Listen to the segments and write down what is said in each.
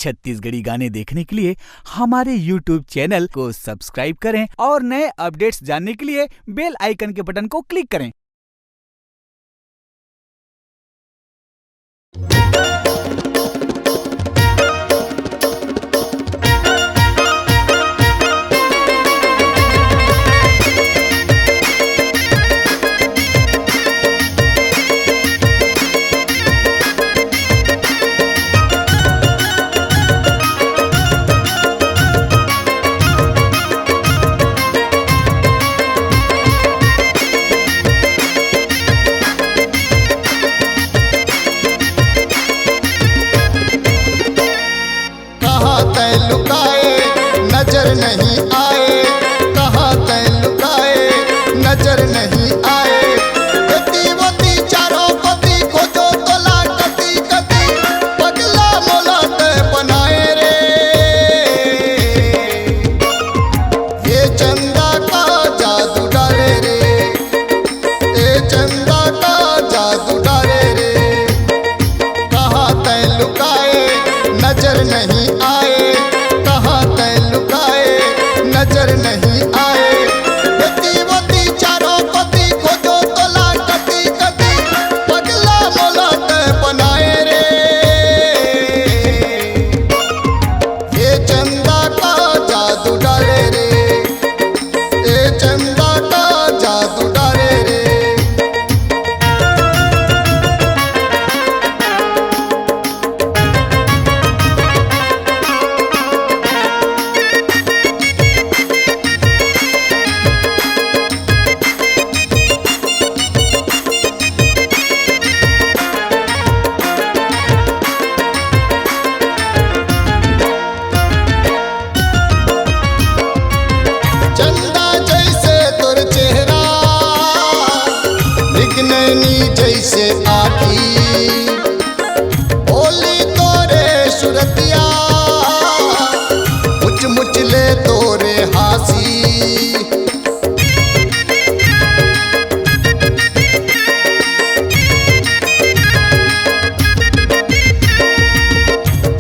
छत्तीसगढ़ी गाने देखने के लिए हमारे YouTube चैनल को सब्सक्राइब करें और नए अपडेट्स जानने के लिए बेल आइकन के बटन को क्लिक करें। नहीं आए कहाँ तय लुकाए नजर नहीं आए गति वती चारों पति खोजो तोला कति कति पगला मोला तय बनाए रे ये चंदा का जादू डाले रे ये चंदा का जादू डाले रे कहाँ तय लुकाए नजर नहीं आए नजर नहीं आए गति वती चारों पति खोजो तोला कति कति पगला मोला तय बनाए रे ये चंदा का जादू डाले रे ये चंदा का जादू डाले रे जैसे आखी बोली तोरे सुरतिया मुच मुच ले तोरे हासी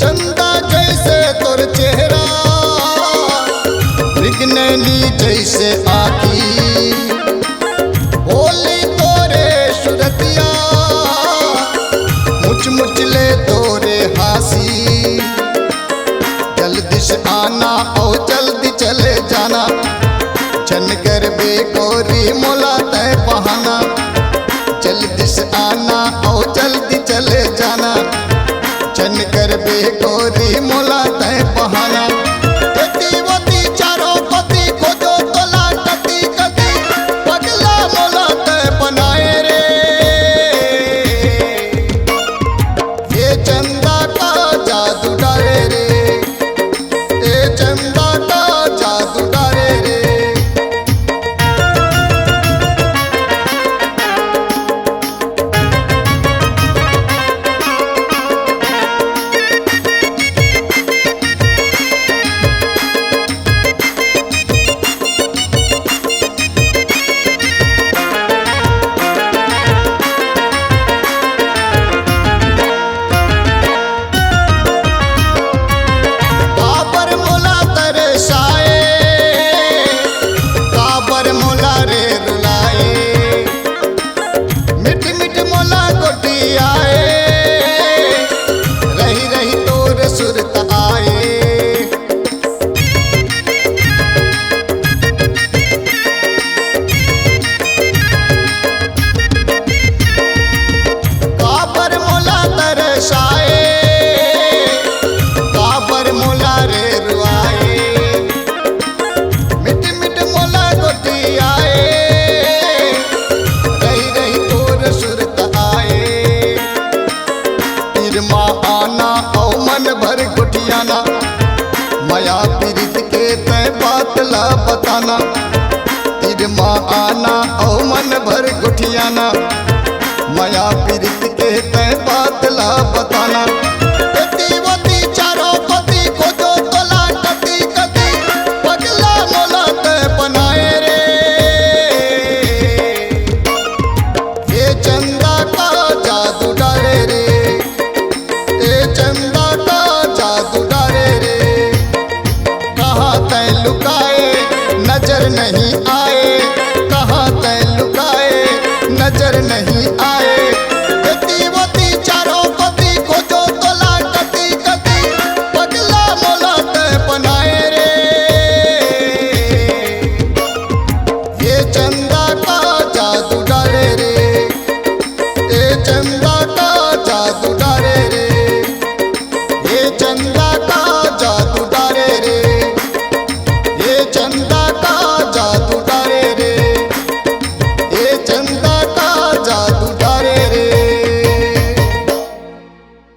चंदा जैसे तोर चेहरा मृगनैनी जैसे आखी मुच ले तोरे हासी जल्दी से आना और जल्दी चले जाना चन कर बेकोरी मोला तय बहाना जल्दी से आना और जल्दी चले जाना चन कर बेकोरी मोला तय बहाना गति वती चारों पति खोजो तोला कति कति पगला मोला तय बनाए रे चंदा का जादू डाले रे ए चंदा का जादू डाले रे माया पीरित के तय बातला बताना तीर माँ आना ओ मन भर गुठियाना माया पीरित के तय बातला बताना गति वती चारों पति खोजो तोला कति कति पगला मोला तय बनाए रे ये चंदा का जादू डाले रे ये चंदा का जादू नजर नहीं आए, कहाँ तय लुकाए नजर नहीं आए। गति वती चारों पति खोजो तोला कति कति, पगला मोला तय बनाए रे। ये चंद